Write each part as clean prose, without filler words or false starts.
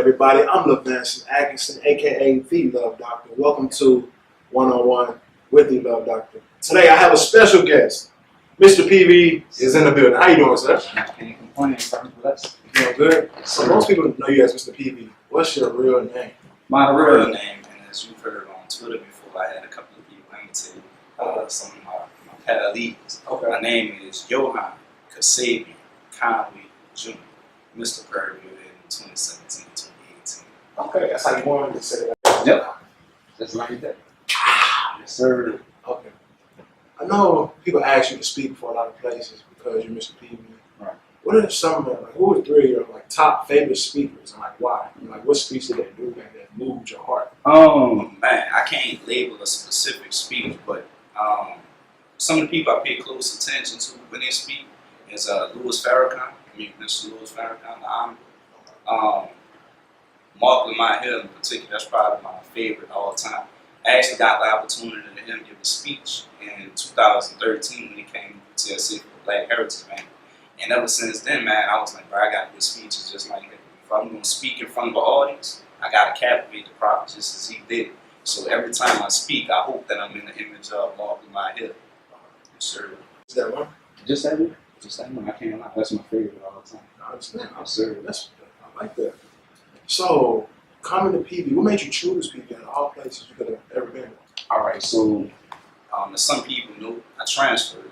everybody? I'm LaVance Atkinson, aka The Love Doctor. Welcome to One-on-One with The Love Doctor. Today I have a special guest. Mr. PV is in the building. How you doing, sir? I can't complain. I'm blessed. You doing good? So most people know you as Mr. PV. What's your real name? My real name, and as you've heard on Twitter before, I had a couple of people imitate some of my paraleals. Okay. My name is Johann Conway Jr. Mr PVAMU in 2017, 2018. Okay, that's how you wanted to say that. Yep. Just like that. Yes, sir. Okay. I know people ask you to speak for a lot of places because you're Mr. PV. Right. What are some of who are three of your top favorite speakers and why? What speech did they do that moved your heart? Man, I can't label a specific speech, but some of the people I pay close attention to when they speak is Mr. Louis Farrakhan, Mark Lamont Hill in particular. That's probably my favorite all time. I actually got the opportunity to hear him give a speech in 2013 when he came to TSC for the Black Heritage Band. And ever since then, man, I was like, bro, I got to do speeches just like that. If I'm going to speak in front of an audience, I got to captivate the crowd just as he did. So every time I speak, I hope that I'm in the image of Mark Lamont Hill. Yes, sir. Is that one? Just that one. Just that one. I can't lie. That's my favorite all the time. I understand. Yes, sir. I like that. So, coming to PV, what made you choose PV out of all places you could have ever been? All right, so as some people know, I transferred.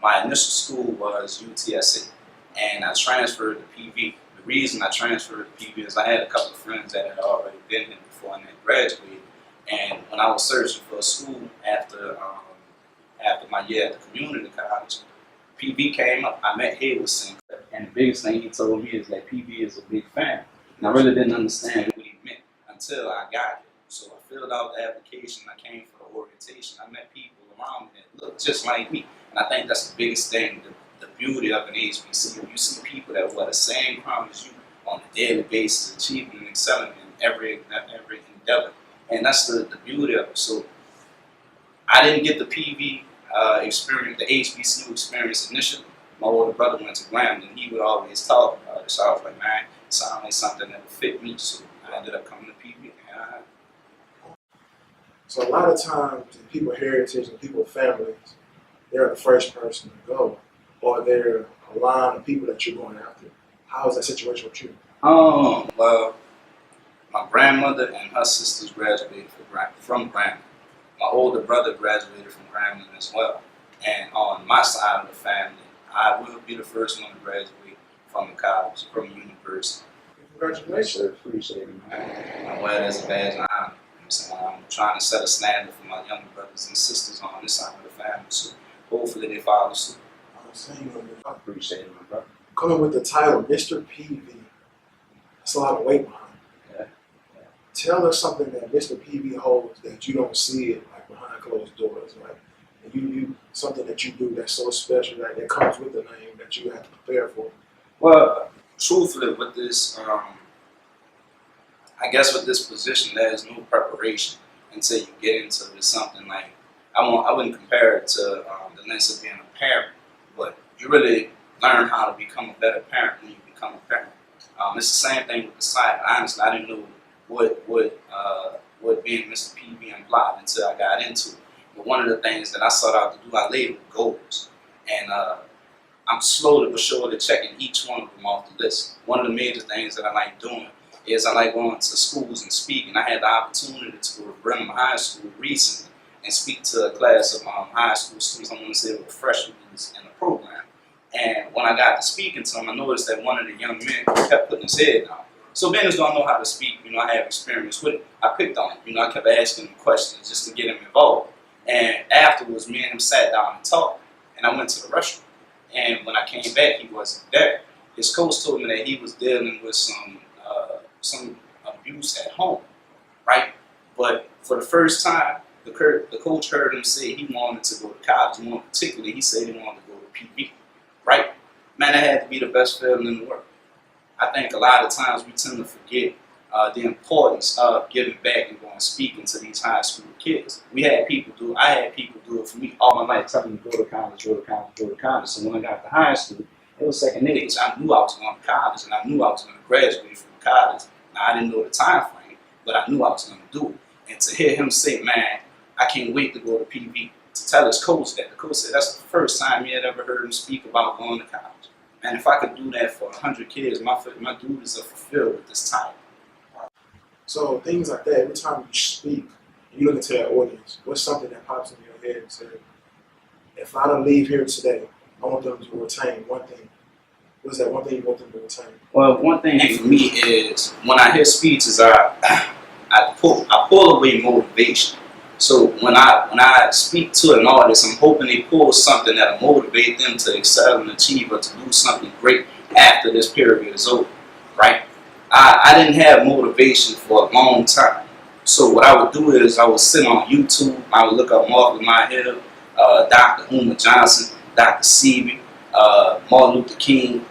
My initial school was UTSA, and I transferred to PV. The reason I transferred to PV is I had a couple of friends that had already been here before and had graduated. And when I was searching for a school after my year at the community college, PV came up. I met Haywood Sinclair, and the biggest thing he told me is that PV is a big fan. And I really didn't understand what he meant until I got it. So I filled out the application. I came for the orientation. I met people around me that looked just like me. And I think that's the biggest thing, the beauty of an HBCU. You see people that wear the same crown as you on a daily basis, achieving and excelling in every endeavor. And that's the beauty of it. So I didn't get the PV experience, the HBCU experience initially. My older brother went to Graham, and he would always talk about it. So I was like, man, it sounded like something that would fit me. So I ended up coming to PV. So a lot of times in people's heritage and people's families, they're the first person to go, or they're a line of people that you're going after. How is that situation with you? Well, my grandmother and her sisters graduated from Grambling. My older brother graduated from Grambling as well. And on my side of the family, I will be the first one to graduate from the college, from the university. Congratulations. Appreciate it, man. I wear it as a badge of honor. I'm trying to set a standard for my younger brothers and sisters on this side of the family, so hopefully they follow suit. I appreciate it, my brother. Coming with the title, Mr. PV, that's a lot of weight behind it. Yeah. Tell us something that Mr. PV holds that you don't see it behind closed doors, right? And you something that you do that's so special that comes with the name that you have to prepare for. Well, truthfully, with this, I guess with this position, there is no preparation until you get into something like, I wouldn't compare it to the lens of being a parent, but you really learn how to become a better parent when you become a parent. It's the same thing with the site. Honestly, I didn't know what being Mr. PV implied until I got into it. But one of the things that I sought out to do, I labeled goals. And I'm slowly but surely checking each one of them off the list. One of the major things that I like doing is I like going to schools and speaking. I had the opportunity to go to Brenham High School recently and speak to a class of high school students. I want to say they were freshmen in the program. And when I got to speaking to them, I noticed that one of the young men kept putting his head down. So being as though I know how to speak, I have experience with it, I picked on him. I kept asking him questions just to get him involved. And afterwards, me and him sat down and talked, and I went to the restroom. And when I came back, he wasn't there. His coach told me that he was dealing with some abuse at home, right? But for the first time, the coach heard him say he wanted to go to college. More particularly, he said he wanted to go to PV, right? Man, that had to be the best feeling in the world. I think a lot of times we tend to forget the importance of giving back and going speaking to these high school kids. I had people do it for me all my life, telling me go to college, go to college, go to college. So when I got to high school, It was second nature. I knew I was going to college, and I knew I was going to graduate from college. Now, I didn't know the time frame, but I knew I was going to do it. And to hear him say, man, I can't wait to go to PV, to tell his coach that. The coach said that's the first time he had ever heard him speak about going to college. And if I could do that for 100 kids, my duties are fulfilled with this title. So things like that, every time you speak, you look into that audience, what's something that pops in your head and says, if I don't leave here today, I want them to retain one thing. What's that one thing you want them to retain? Well, one thing for me is when I hear speeches, I pull away motivation. So when I speak to an audience, I'm hoping they pull something that'll motivate them to excel and achieve or to do something great after this period is over, right? I didn't have motivation for a long time. So what I would do is I would sit on YouTube, I would look up Mark Hill, Dr. Uma Johnson, Dr. Seavey, Martin Luther King,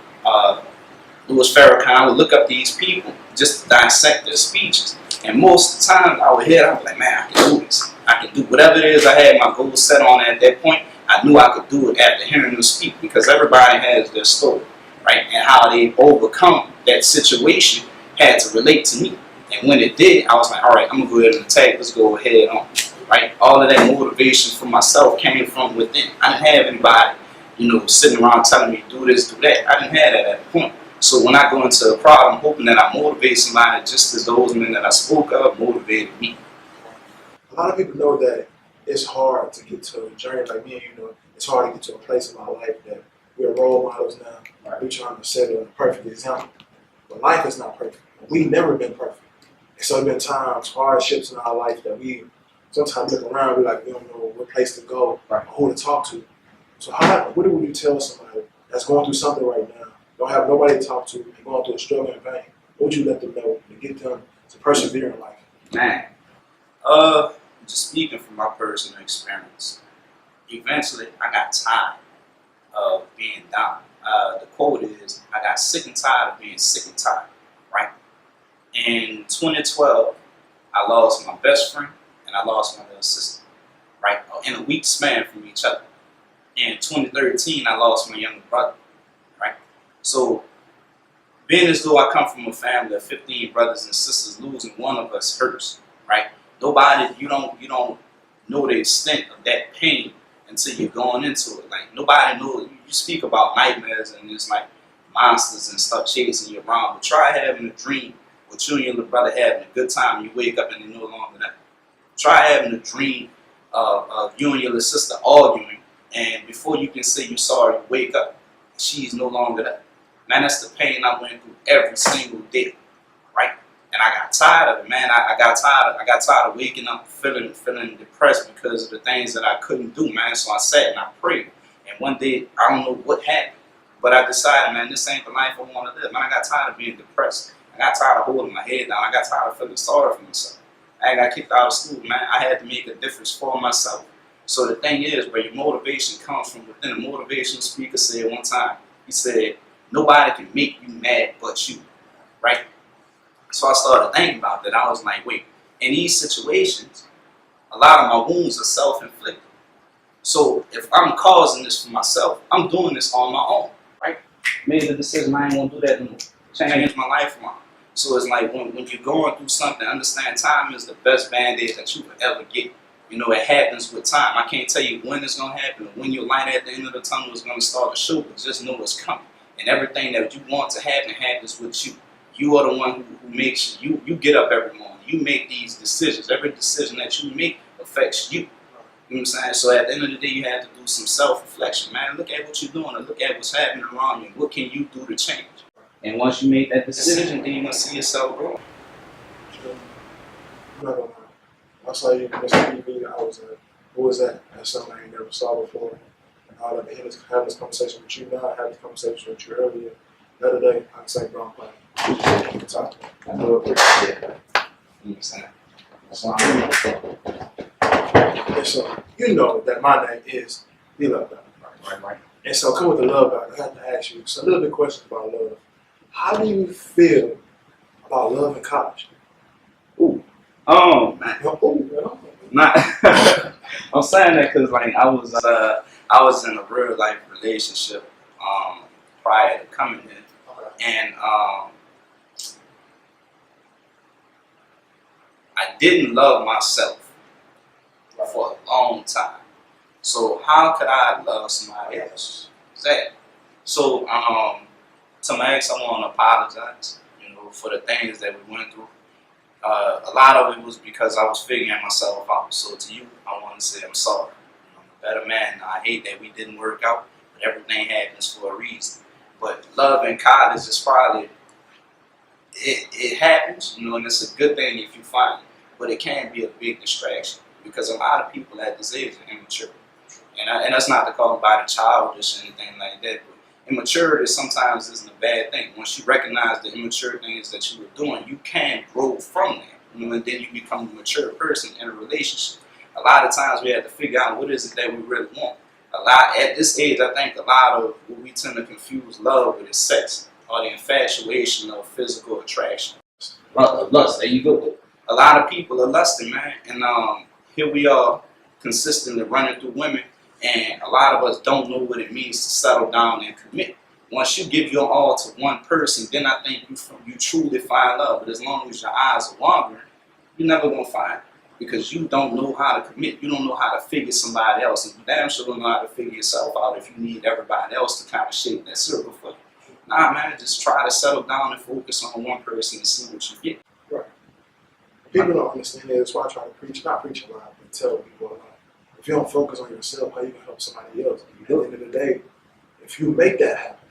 Louis Farrakhan. I would look up these people just to dissect their speeches. And most of the time I would hear it, I was like, man, I can do this. I can do whatever it is I had my goals set on at that point. I knew I could do it after hearing them speak because everybody has their story, right? And how they overcome that situation had to relate to me. And when it did, I was like, all right, I'm going to go ahead and attack. Let's go ahead on, right? All of that motivation for myself came from within. I didn't have anybody, sitting around telling me do this, do that. I didn't have that at that point. So when I go into a crowd, I'm hoping that I motivate somebody just as those men that I spoke of motivated me. A lot of people know that it's hard to get to a journey like me and you. It's hard to get to a place in my life that we're role models now. Right. We're trying to set a perfect example. But life is not perfect. We've never been perfect. And so there have been times, hardships in our life that we sometimes look around, we're like, we don't know what place to go, right, or who to talk to. So what would you tell somebody that's going through something right now, don't have nobody to talk to, and going through a struggle in vain? What would you let them know to get them to persevere in life? Man, just speaking from my personal experience, eventually I got tired of being down. The quote is, I got sick and tired of being sick and tired, right? In 2012, I lost my best friend and I lost my little sister, right? In a week span from each other. In 2013, I lost my younger brother, right? So, being as though I come from a family of 15 brothers and sisters, losing one of us hurts, right? Nobody, you don't know the extent of that pain until you're going into it. Like, nobody knows. You speak about nightmares and it's like monsters and stuff chasing you around, but try having a dream with you and your little brother having a good time and you wake up and they're no longer there. Try having a dream of you and your little sister arguing, and before you can say you're sorry, you wake up and she's no longer there. Man, that's the pain I went through every single day, right? And I got tired of it, man. I got tired of waking up feeling depressed because of the things that I couldn't do, man. So I sat and I prayed. And one day, I don't know what happened, but I decided, man, this ain't the life I want to live. Man, I got tired of being depressed. I got tired of holding my head down. I got tired of feeling sorry for myself. I got kicked out of school, man. I had to make a difference for myself. So the thing is, where your motivation comes from within. A motivational speaker said one time, he said, nobody can make you mad but you, right? So I started thinking about that. I was like, wait, in these situations, a lot of my wounds are self-inflicted. So if I'm causing this for myself, I'm doing this on my own, right? Made the decision I ain't gonna do that anymore. Change my life around. So it's like when you're going through something, understand time is the best band-aid that you could ever get. It happens with time. I can't tell you when it's gonna happen or when your light at the end of the tunnel is gonna start to show, but just know it's coming. And everything that you want to happen happens with you. You are the one who makes you get up every morning. You make these decisions. Every decision that you make affects you. You know what I'm saying? So at the end of the day, you have to do some self-reflection. Man, look at what you're doing and look at what's happening around you. What can you do to change? And once you make that decision, then you're going to see yourself grow. Sure. I'm not gonna lie. I saw you in Mr PV. I was like, who was that? That's something I ain't never saw before. And I had to have this conversation with you now. I had this conversation with you earlier. The other day, I was like, bro, I'm playing. I do appreciate that. You know what I'm saying? That's why I'm here. And so, you know that my name is the Love Doctor. Right. And so, come with the Love Doctor, I have to ask you a little bit questions about love. How do you feel about love in college? Man. Not. I'm saying that because like I was in a real life relationship prior to coming here. Okay. And I didn't love myself for a long time. So how could I love somebody else? Exactly. So to Max, I want to apologize, for the things that we went through. A lot of it was because I was figuring myself out. So to you, I want to say I'm sorry. I'm a better man. I hate that we didn't work out, but everything happens for a reason. But love in college is probably, it happens, and it's a good thing if you find it. But it can be a big distraction because a lot of people at this age are immature. And that's not to call anybody childish or anything like that. But immaturity sometimes isn't a bad thing. Once you recognize the immature things that you were doing, you can grow from that. And then you become a mature person in a relationship. A lot of times we have to figure out what is it that we really want. At this age, I think a lot of what we tend to confuse love with is sex or the infatuation of physical attraction. Lust, there you go. A lot of people are lusting, man. And here we are consistently running through women. And a lot of us don't know what it means to settle down and commit. Once you give your all to one person, then I think you truly find love. But as long as your eyes are wandering, you're never going to find it. Because you don't know how to commit. You don't know how to figure somebody else. And you damn sure don't know how to figure yourself out if you need everybody else to kind of shape that circle for you. Nah, man, just try to settle down and focus on one person and see what you get. Right. People don't understand that. That's why I try to preach, not preach a lot, but tell people a lot. If you don't focus on yourself, how you gonna help somebody else? At the end of the day, if you make that happen,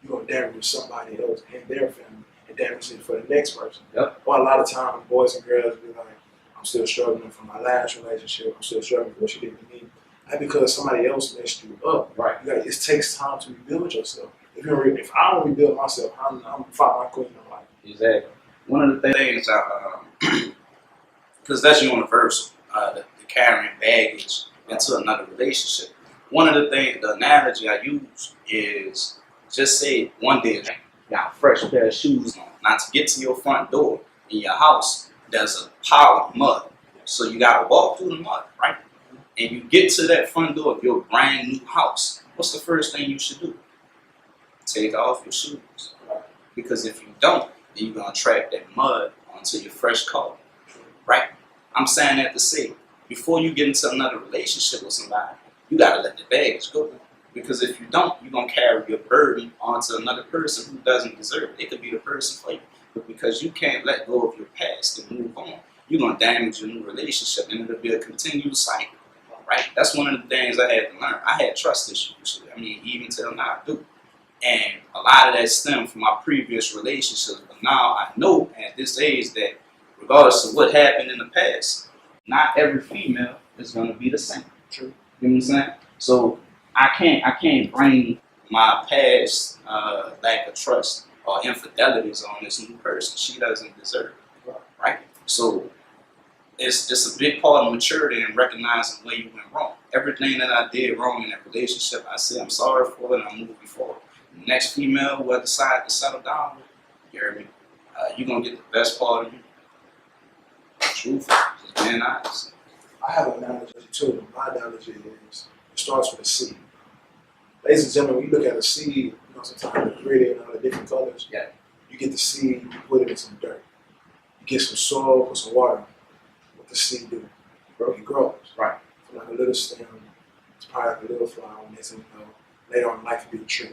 you're gonna damage somebody else and their family and damage it for the next person. Yep. Well, a lot of times, boys and girls be like, I'm still struggling from my last relationship. I'm still struggling for what she did to me. That's because somebody else messed you up. Right. It takes time to rebuild yourself. If I don't rebuild myself, I'm fighting my queen in life. Exactly. One of the things, because that's universal, the carrying baggage into another relationship. One of the things, the analogy I use is just say one day you got a fresh pair of shoes on. Now to get to your front door in your house, there's a pile of mud. So you got to walk through the mud, right? And you get to that front door of your brand new house. What's the first thing you should do? Take off your shoes. Because if you don't, then you're going to trap that mud onto your fresh car, right? I'm saying that to say, before you get into another relationship with somebody, you got to let the baggage go. Because if you don't, you're going to carry your burden onto another person who doesn't deserve it. It could be the person for you. But because you can't let go of your past and move on, you're going to damage your new relationship and it'll be a continuous cycle, right? That's one of the things I had to learn. I had trust issues. Even till now I do. And a lot of that stemmed from my previous relationships. But now I know at this age that regardless of what happened in the past, not every female is going to be the same. True. You know what I'm saying? So I can't bring my past lack of trust or infidelities on this new person. She doesn't deserve it, right? So it's a big part of maturity and recognizing where you went wrong. Everything that I did wrong in that relationship, I say I'm sorry for it and I'm moving forward. The next female who I decide to settle down with, you hear me? You're going to get the best part of you. Truth, just being honest. I have an analogy too. My analogy is, it starts with a seed. Ladies and gentlemen, when you look at a seed, sometimes it's pretty and all the different colors. Yeah. You get the seed, you put it in some dirt. You get some soil, put some water. What the seed do? It grows. Right. From like a little stem, it's probably like a little flower, and then later on in life it'll be a tree.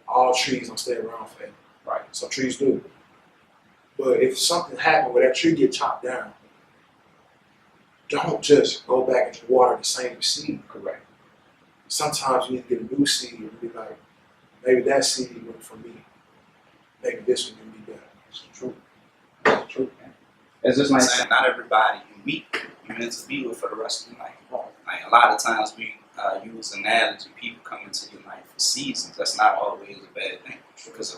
All trees don't stay around forever. Right. Some trees do. But if something happened where that tree get chopped down, don't just go back and water the same seed. Correct. Sometimes you need to get a new seed and be like, maybe that seed went for me. Maybe this one can be better. It's the truth. It's the truth, man. It's just like saying, not everybody you meet, you're meant to be with for the rest of your life. Like a lot of times we use analogy, people come into your life for seasons. That's not always a bad thing. Because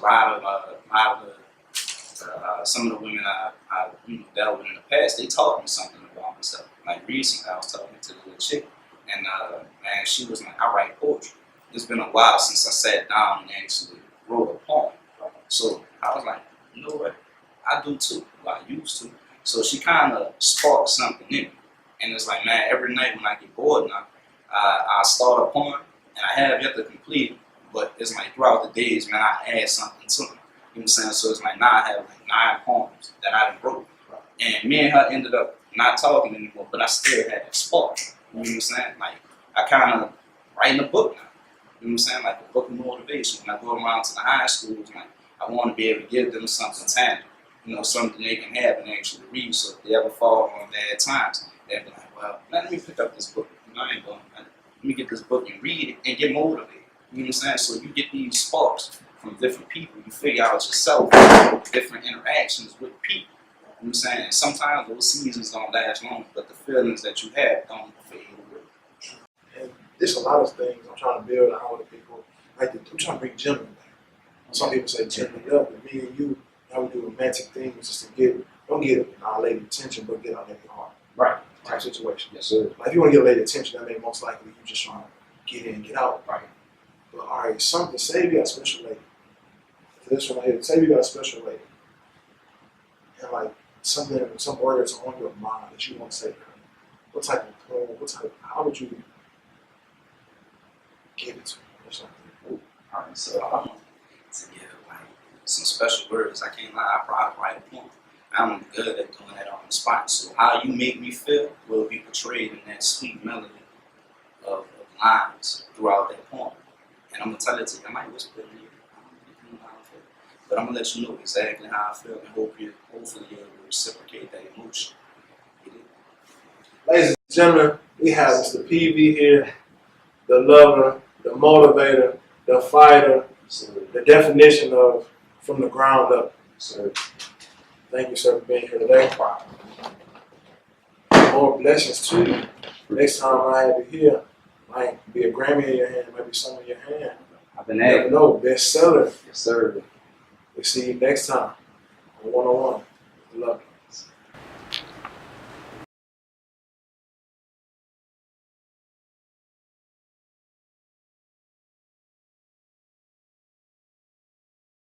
some of the women I dealt with in the past, they taught me something about myself. Like recently, I was talking to the little chick, and man, she was like, I write poetry. It's been a while since I sat down and actually wrote a poem. So I was like, you know what? I do too. Well, I used to. So she kind of sparked something in me. And it's like, man, every night when I get bored now, I start a poem, and I have yet to complete it, But it's like throughout the days, man, I add something to them. You know what I'm saying? So it's like now I have like 9 poems that I done wrote. And me and her ended up not talking anymore, but I still had that spark. You know what I'm saying? Like, I kind of writing a book now. You know what I'm saying? Like a book of motivation. When I go around to the high schools, like, I want to be able to give them something tangible. You know, something they can have and actually read. So if they ever fall on bad times, they'll be like, well, let me pick up this book. You know, I ain't going. Let me get this book and read it and get motivated. You know what I'm saying? So you get these sparks from different people. You figure out yourself different interactions with people. You know what I'm saying? And sometimes those seasons don't last long, but the feelings that you have don't fade away. And there's a lot of things I'm trying to build out with people. Like I'm trying to bring gentlemen back. Some people say gentlemen up, but me and you, how we do romantic things just to don't get our lady attention, but get our lady heart. Right. Type situation. Yes, sir. Like if you want to get a lady attention, that means most likely you just trying to get in and get out. Right. But all right, say you got a special lady. For this one right here, say you got a special lady. And like some words on your mind that you want to say to her. What type of poem, how would you give it to her? Or something? All right, so I want to give like some special words. I can't lie, I probably write a poem. I'm good at doing that on the spot. So how you make me feel will be portrayed in that sweet melody of lines throughout that poem. And I'm gonna tell it to you. I might whisper it in you. But I'm gonna let you know exactly how I feel and hopefully you'll reciprocate that emotion. Ladies and gentlemen, we have Mr. PV here, the lover, the motivator, the fighter, the definition of from the ground up. So, thank you, sir, for being here today. More blessings to you. Next time I have you here, might be a Grammy in your hand, maybe some in your hand. I've been You never know, bestseller. Yes, sir. We'll see you next time on 101. Love you.